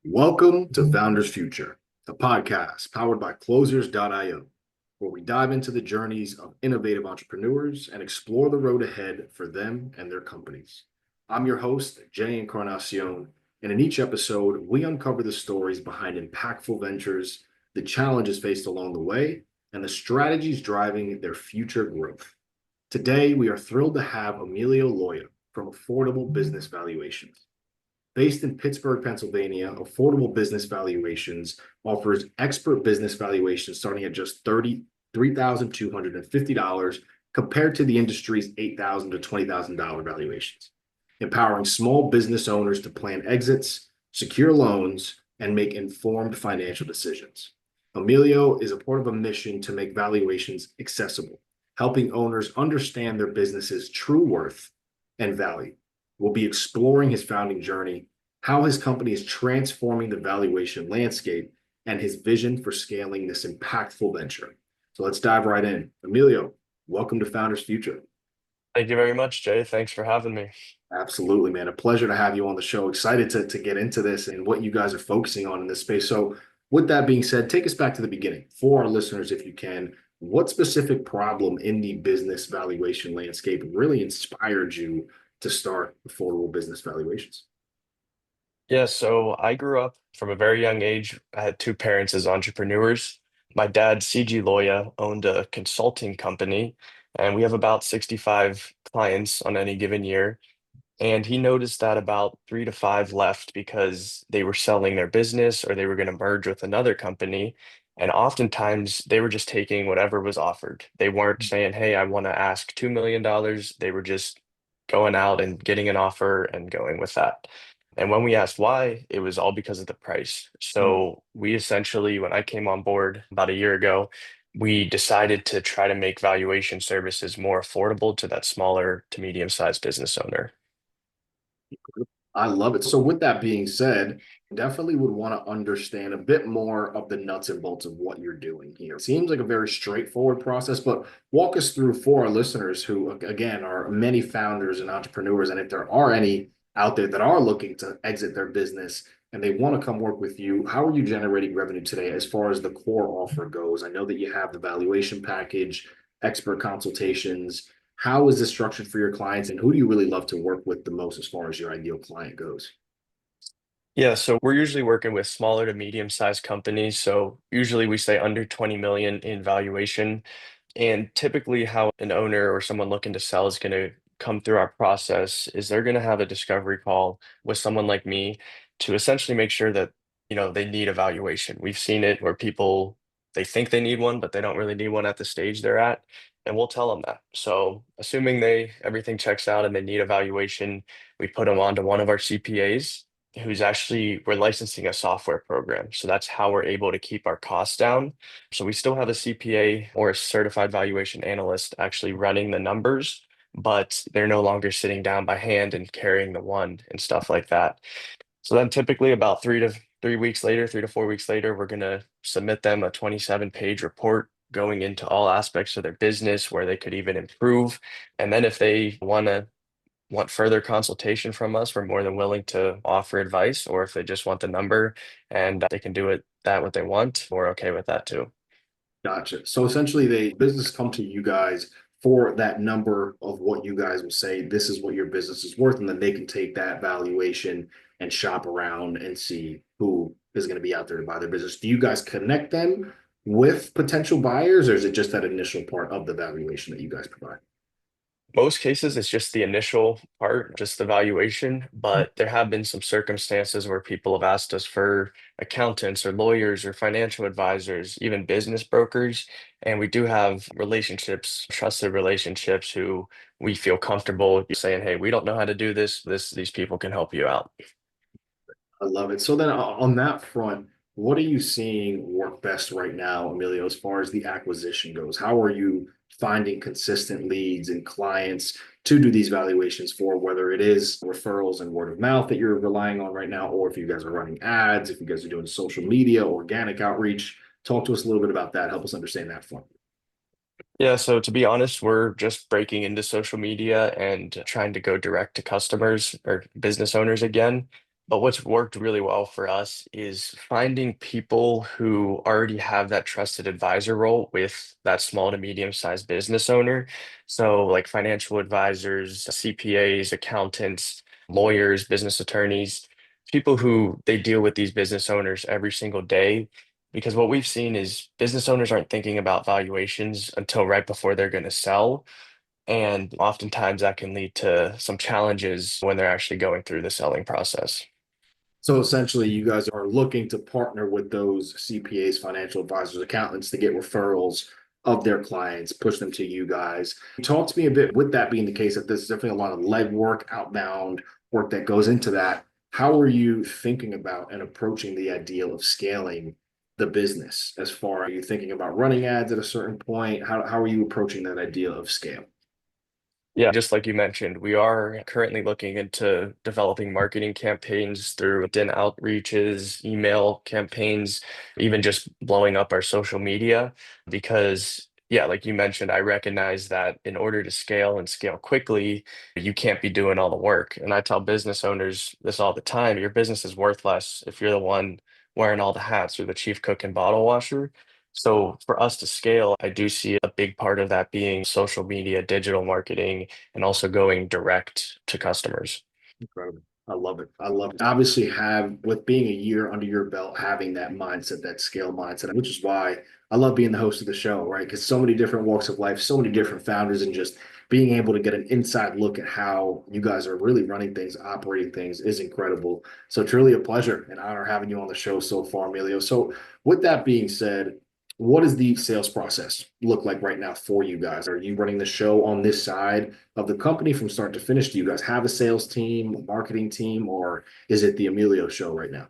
Welcome to Founders Future, a podcast powered by Closers.io, where we dive into the journeys of innovative entrepreneurs and explore the road ahead for them and their companies. I'm your host, Jae Encarnacion, and in each episode, we uncover the stories behind impactful ventures, the challenges faced along the way, and the strategies driving their future growth. Today, we are thrilled to have Emilio Loya from Affordable Business Valuations. Based in Pittsburgh, Pennsylvania, Affordable Business Valuations offers expert business valuations starting at just $33,250 compared to the industry's $8,000 to $20,000 valuations, empowering small business owners to plan exits, secure loans, and make informed financial decisions. Emilio is a part of a mission to make valuations accessible, helping owners understand their business's true worth and value. We'll be exploring his founding journey, how his company is transforming the valuation landscape, and his vision for scaling this impactful venture. So let's dive right in. Emilio, welcome to Founders Future. Thank you very much, Jay. Thanks for having me. Absolutely, man. A pleasure to have you on the show. Excited to get into this and what you guys are focusing on in this space. So, with that being said, take us back to the beginning for our listeners, if you can. What specific problem in the business valuation landscape really inspired you to start Affordable Business Valuations? Yeah, so I grew up from a very young age. I had two parents as entrepreneurs. My dad, CG Loya, owned a consulting company, and we have about 65 clients on any given year. And he noticed that about three to five left because they were selling their business or they were going to merge with another company. And oftentimes they were just taking whatever was offered. They weren't saying, hey, I want to ask $2 million. They were just going out and getting an offer and going with that. And when we asked why, it was all because of the price. Mm. So we essentially, when I came on board about a year ago, we decided to try to make valuation services more affordable to that smaller to medium-sized business owner. I love it. So, with that being said, definitely would want to understand a bit more of the nuts and bolts of what you're doing here. It seems like a very straightforward process, but walk us through for our listeners who, again, are many founders and entrepreneurs. And if there are any out there that are looking to exit their business and they want to come work with you, how are you generating revenue today as far as the core offer goes? I know that you have the valuation package, expert consultations. How is this structured for your clients, and who do you really love to work with the most as far as your ideal client goes? Yeah, so we're usually working with smaller to medium-sized companies. So usually we say under 20 million in valuation. And typically how an owner or someone looking to sell is going to come through our process is they're going to have a discovery call with someone like me to essentially make sure that, they need a valuation. We've seen it where people they think they need one, but they don't really need one at the stage they're at. And we'll tell them that. So assuming they everything checks out and they need a valuation, we put them onto one of our CPAs who's actually we're licensing a software program. So that's how we're able to keep our costs down. So we still have a CPA or a certified valuation analyst actually running the numbers, but they're no longer sitting down by hand and carrying the one and stuff like that. So then typically about 3 weeks later, 3 to 4 weeks later, we're going to submit them a 27-page report going into all aspects of their business where they could even improve. And then if they want further consultation from us, we're more than willing to offer advice, or if they just want the number and they can do it that what they want, we're okay with that too. Gotcha. So essentially, the business come to you guys for that number of what you guys will say, this is what your business is worth, and then they can take that valuation and shop around and see who is going to be out there to buy their business. Do you guys connect them with potential buyers, or is it just that initial part of the valuation that you guys provide? Most cases, it's just the initial part, just the valuation, but there have been some circumstances where people have asked us for accountants or lawyers or financial advisors, even business brokers. And we do have relationships, trusted relationships who we feel comfortable saying, hey, we don't know how to do this. These people can help you out. I love it. So then on that front, what are you seeing work best right now, Emilio, as far as the acquisition goes? How are you finding consistent leads and clients to do these valuations for, whether it is referrals and word of mouth that you're relying on right now, or if you guys are running ads, if you guys are doing social media, organic outreach? Talk to us a little bit about that. Help us understand that front. Yeah, so to be honest, we're just breaking into social media and trying to go direct to customers or business owners again. But what's worked really well for us is finding people who already have that trusted advisor role with that small to medium sized business owner. So, like financial advisors, CPAs, accountants, lawyers, business attorneys, people who they deal with these business owners every single day. Because what we've seen is business owners aren't thinking about valuations until right before they're going to sell. And oftentimes that can lead to some challenges when they're actually going through the selling process. So essentially, you guys are looking to partner with those CPAs, financial advisors, accountants to get referrals of their clients, push them to you guys. Talk to me a bit, with that being the case, that there's definitely a lot of legwork, outbound work that goes into that. How are you thinking about and approaching the ideal of scaling the business? As far as, are you thinking about running ads at a certain point? How are you approaching that idea of scale? Yeah, just like you mentioned, we are currently looking into developing marketing campaigns through LinkedIn outreaches, email campaigns, even just blowing up our social media. Because, yeah, like you mentioned, I recognize that in order to scale and scale quickly, you can't be doing all the work. And I tell business owners this all the time, your business is worth less if you're the one wearing all the hats, you're the chief cook and bottle washer. So for us to scale, I do see a big part of that being social media, digital marketing, and also going direct to customers. Incredible. I love it. I love it. Obviously, have with being a year under your belt, having that mindset, that scale mindset, which is why I love being the host of the show, right? Because so many different walks of life, so many different founders, and just being able to get an inside look at how you guys are really running things, operating things is incredible. So, truly a pleasure and honor having you on the show so far, Emilio. So, with that being said, what does the sales process look like right now for you guys? Are you running the show on this side of the company from start to finish? Do you guys have a sales team, a marketing team, or is it the Emilio show right now?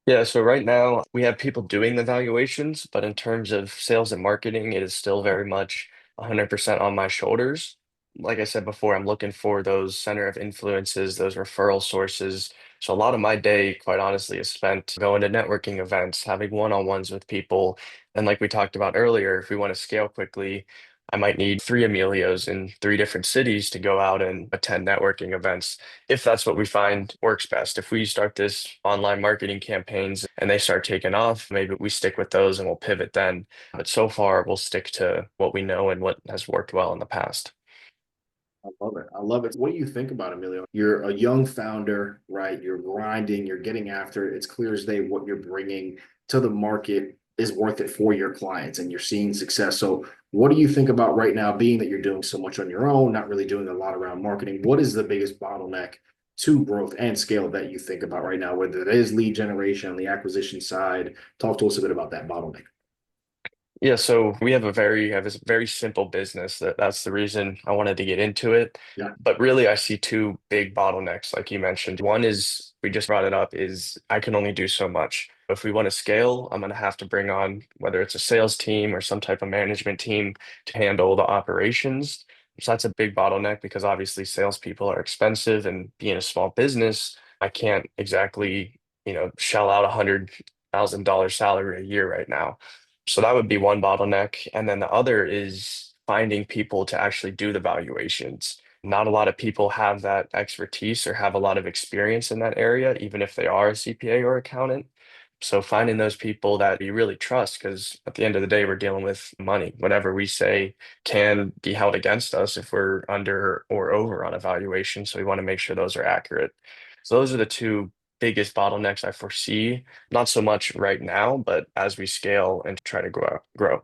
Yeah, so right now we have people doing the valuations, but in terms of sales and marketing, it is still very much 100% on my shoulders. Like I said before, I'm looking for those center of influences, those referral sources. So a lot of my day, quite honestly, is spent going to networking events, having one-on-ones with people. And like we talked about earlier, if we want to scale quickly, I might need three Emilios in three different cities to go out and attend networking events if that's what we find works best. If we start this online marketing campaigns and they start taking off, maybe we stick with those and we'll pivot then. But so far, we'll stick to what we know and what has worked well in the past. I love it. I love it. What do you think about Emilio? You're a young founder, right? You're grinding, you're getting after it. It's clear as day what you're bringing to the market is worth it for your clients and you're seeing success. So, what do you think about right now, being that you're doing so much on your own, not really doing a lot around marketing? What is the biggest bottleneck to growth and scale that you think about right now, whether it is lead generation on the acquisition side? Talk to us a bit about that bottleneck. Yeah, so we have a very simple business that's the reason I wanted to get into it. Yeah. But really I see two big bottlenecks, like you mentioned. One is we just brought it up is I can only do so much. If we want to scale, I'm gonna have to bring on whether it's a sales team or some type of management team to handle the operations. So that's a big bottleneck because obviously salespeople are expensive and being a small business, I can't exactly, shell out $100,000 salary a year right now. So that would be one bottleneck. And then the other is finding people to actually do the valuations. Not a lot of people have that expertise or have a lot of experience in that area, even if they are a CPA or accountant. So finding those people that you really trust, because at the end of the day, we're dealing with money. Whatever we say can be held against us if we're under or over on a valuation. So we want to make sure those are accurate. So those are the two biggest bottlenecks I foresee. Not so much right now, but as we scale and try to grow.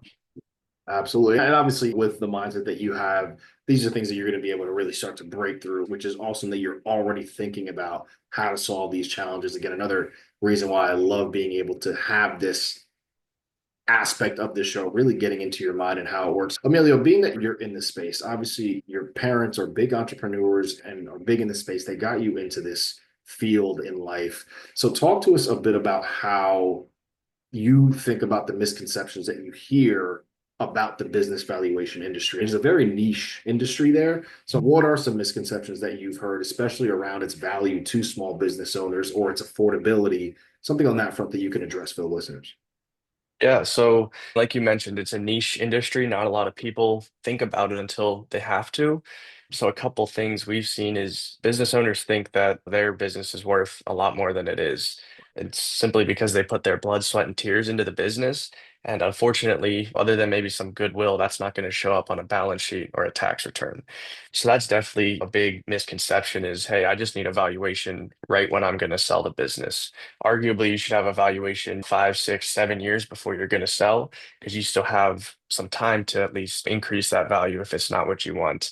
Absolutely. And obviously, with the mindset that you have, these are things that you're going to be able to really start to break through, which is awesome that you're already thinking about how to solve these challenges. Again, another reason why I love being able to have this aspect of this show, really getting into your mind and how it works. Emilio, being that you're in this space, obviously your parents are big entrepreneurs and are big in this space. They got you into this field in life. So talk to us a bit about how you think about the misconceptions that you hear about the business valuation industry. It's a very niche industry there. So, what are some misconceptions that you've heard, especially around its value to small business owners or its affordability? Something on that front that you can address for the listeners. Yeah, so like you mentioned, it's a niche industry. Not a lot of people think about it until they have to. So a couple things we've seen is business owners think that their business is worth a lot more than it is. It's simply because they put their blood, sweat, and tears into the business. And unfortunately, other than maybe some goodwill, that's not going to show up on a balance sheet or a tax return. So that's definitely a big misconception is, hey, I just need a valuation right when I'm going to sell the business. Arguably, you should have a valuation 5, 6, 7 years before you're going to sell because you still have some time to at least increase that value if it's not what you want.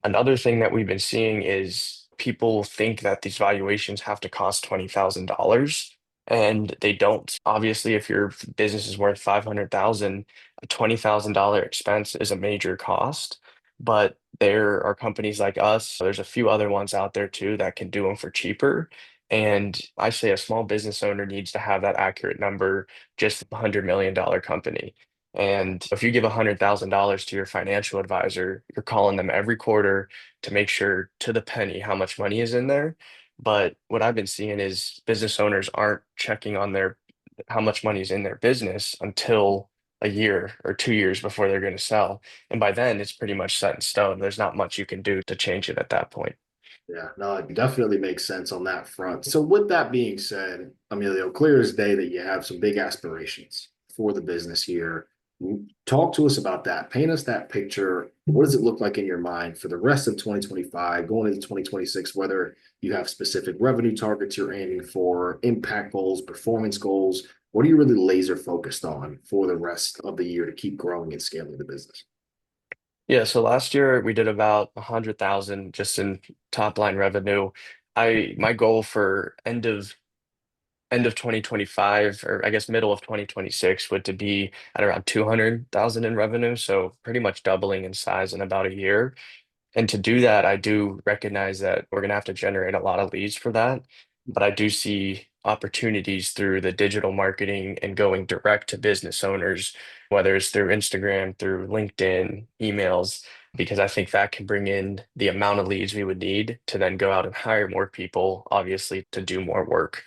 Another thing that we've been seeing is people think that these valuations have to cost $20,000 and they don't. Obviously, if your business is worth 500,000, a $20,000 expense is a major cost. But there are companies like us, there's a few other ones out there too that can do them for cheaper. And I say a small business owner needs to have that accurate number, just a $100 million company. And if you give $100,000 to your financial advisor, you're calling them every quarter to make sure to the penny how much money is in there. But what I've been seeing is business owners aren't checking on their how much money is in their business until a year or 2 years before they're going to sell. And by then, it's pretty much set in stone. There's not much you can do to change it at that point. Yeah, no, it definitely makes sense on that front. So, with that being said, Emilio, clear as day that you have some big aspirations for the business here. Talk to us about that. Paint us that picture. What does it look like in your mind for the rest of 2025, going into 2026, whether you have specific revenue targets you're aiming for, impact goals, performance goals? What are you really laser focused on for the rest of the year to keep growing and scaling the business? Yeah, so last year we did about 100,000 just in top line revenue. My goal for end of 2025, or I guess middle of 2026, would to be at around 200,000 in revenue, so pretty much doubling in size in about a year. And to do that, I do recognize that we're going to have to generate a lot of leads for that. But I do see opportunities through the digital marketing and going direct to business owners, whether it's through Instagram, through LinkedIn, emails, because I think that can bring in the amount of leads we would need to then go out and hire more people, obviously, to do more work.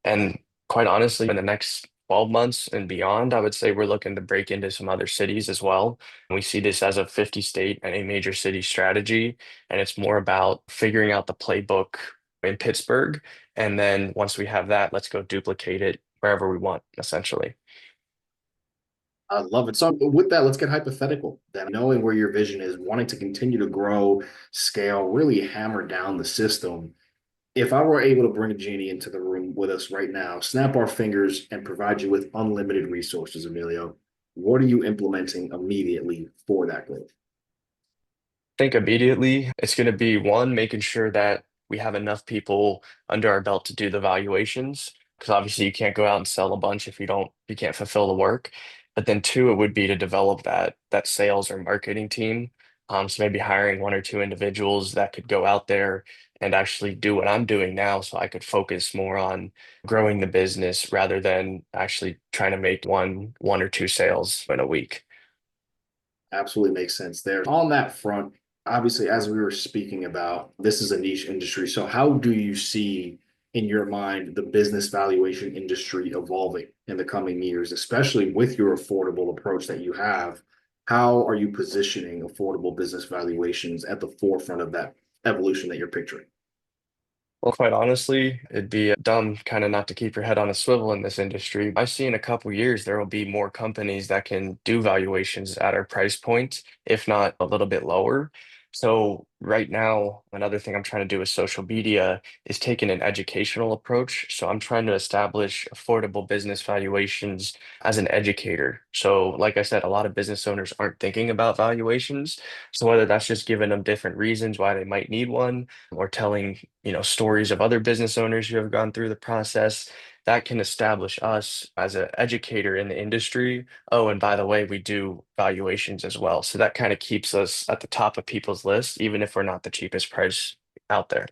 And quite honestly, in the next 12 months and beyond, I would say we're looking to break into some other cities as well. We see this as a 50 state and a major city strategy, and it's more about figuring out the playbook in Pittsburgh. And then once we have that, let's go duplicate it wherever we want, essentially. I love it. So with that, let's get hypothetical. Then knowing where your vision is, wanting to continue to grow, scale, really hammer down the system. If I were able to bring a genie into the room with us right now, snap our fingers and provide you with unlimited resources, Emilio, what are you implementing immediately for that growth? Think immediately it's going to be one, making sure that we have enough people under our belt to do the valuations. Because obviously you can't go out and sell a bunch if you can't fulfill the work. But then two, it would be to develop that sales or marketing team. So maybe hiring one or two individuals that could go out there and actually do what I'm doing now, so I could focus more on growing the business rather than actually trying to make one or two sales in a week. Absolutely makes sense there. On that front, obviously, as we were speaking about, this is a niche industry. So, how do you see in your mind the business valuation industry evolving in the coming years, especially with your affordable approach that you have? How are you positioning affordable business valuations at the forefront of that evolution that you're picturing? Well, quite honestly, it'd be dumb kind of not to keep your head on a swivel in this industry. I see in a couple years there will be more companies that can do valuations at our price point, if not a little bit lower. So right now, another thing I'm trying to do with social media is taking an educational approach. So I'm trying to establish affordable business valuations as an educator. So like I said, a lot of business owners aren't thinking about valuations. So whether that's just giving them different reasons why they might need one or telling, stories of other business owners who have gone through the process, that can establish us as an educator in the industry. Oh, and by the way, we do valuations as well. So that kind of keeps us at the top of people's list, even if we're not the cheapest price out there.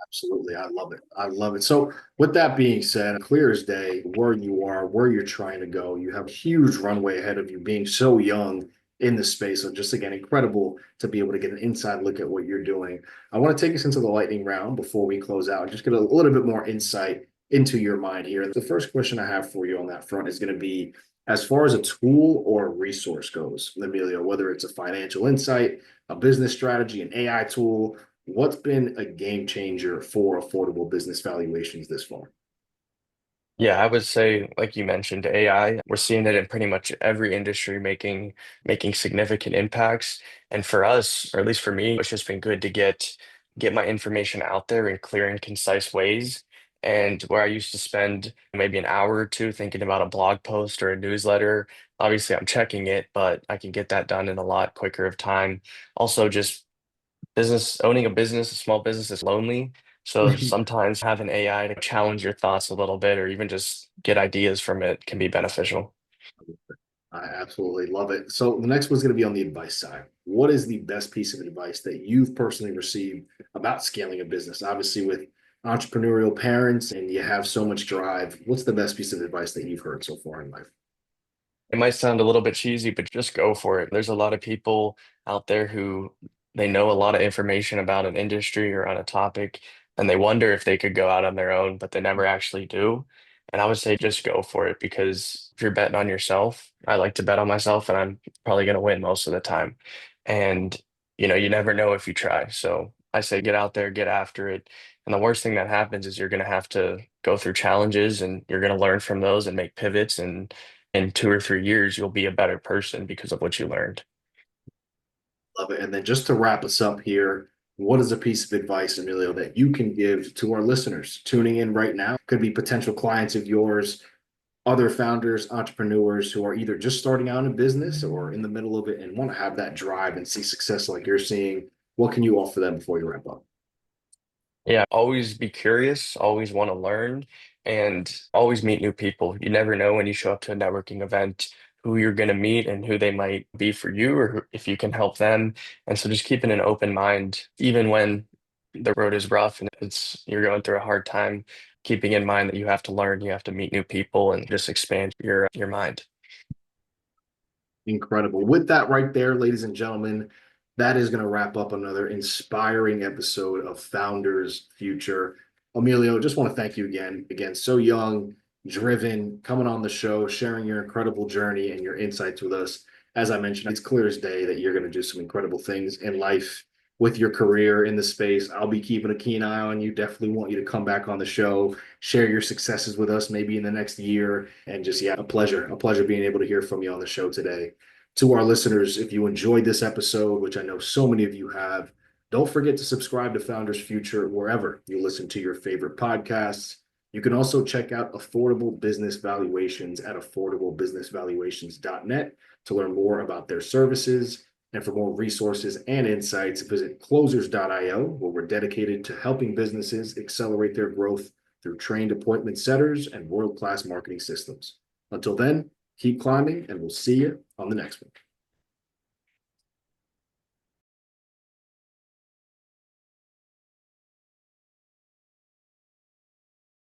Absolutely. I love it. I love it. So, with that being said, clear as day, where you are, where you're trying to go, you have a huge runway ahead of you being so young in this space. So, just again, incredible to be able to get an inside look at what you're doing. I want to take us into the lightning round before we close out, just get a little bit more insight into your mind here. The first question I have for you on that front is going to be As far as a tool or a resource goes, Emilio, whether it's a financial insight, a business strategy, an AI tool, what's been a game changer for affordable business valuations this far? Yeah, I would say, like you mentioned, AI, we're seeing it in pretty much every industry making significant impacts. And for us, or at least for me, it's just been good to get my information out there in clear and concise ways. And where I used to spend maybe an hour or two thinking about a blog post or a newsletter, obviously I'm checking it, but I can get that done in a lot quicker of time. Also, just owning a business, a small business is lonely. So sometimes having AI to challenge your thoughts a little bit or even just get ideas from it can be beneficial. I absolutely love it. So the next one's going to be on the advice side. What is the best piece of advice that you've personally received about scaling a business? Obviously, with entrepreneurial parents and you have so much drive, what's the best piece of advice that you've heard so far in life? It might sound a little bit cheesy, but just go for it. There's a lot of people out there who they know a lot of information about an industry or on a topic, and they wonder if they could go out on their own, but they never actually do. And I would say just go for it because if you're betting on yourself, I like to bet on myself, and I'm probably going to win most of the time. And you never know if you try. So I say get out there, get after it. And the worst thing that happens is you're going to have to go through challenges and you're going to learn from those and make pivots and in 2 or 3 years, you'll be a better person because of what you learned. Love it. And then just to wrap us up here, what is a piece of advice, Emilio, that you can give to our listeners tuning in right now? Could be potential clients of yours, other founders, entrepreneurs who are either just starting out in business or in the middle of it and want to have that drive and see success like you're seeing. What can you offer them before you wrap up? Yeah, always be curious, always want to learn, and always meet new people. You never know when you show up to a networking event who you're going to meet and who they might be for you or if you can help them. And so just keeping an open mind, even when the road is rough and you're going through a hard time, keeping in mind that you have to learn, you have to meet new people and just expand your mind. Incredible. With that right there, ladies and gentlemen, that is going to wrap up another inspiring episode of Founders Future. Emilio, just want to thank you again. Again, so young, driven, coming on the show, sharing your incredible journey and your insights with us. As I mentioned, it's clear as day that you're going to do some incredible things in life with your career in the space. I'll be keeping a keen eye on you. Definitely want you to come back on the show, share your successes with us maybe in the next year. And just, yeah, a pleasure being able to hear from you on the show today. To our listeners, if you enjoyed this episode, which I know so many of you have, don't forget to subscribe to Founders Future wherever you listen to your favorite podcasts. You can also check out Affordable Business Valuations at affordablebusinessvaluations.net to learn more about their services. And for more resources and insights, visit closers.io, where we're dedicated to helping businesses accelerate their growth through trained appointment setters and world-class marketing systems. Until then, keep climbing, and we'll see you on the next one.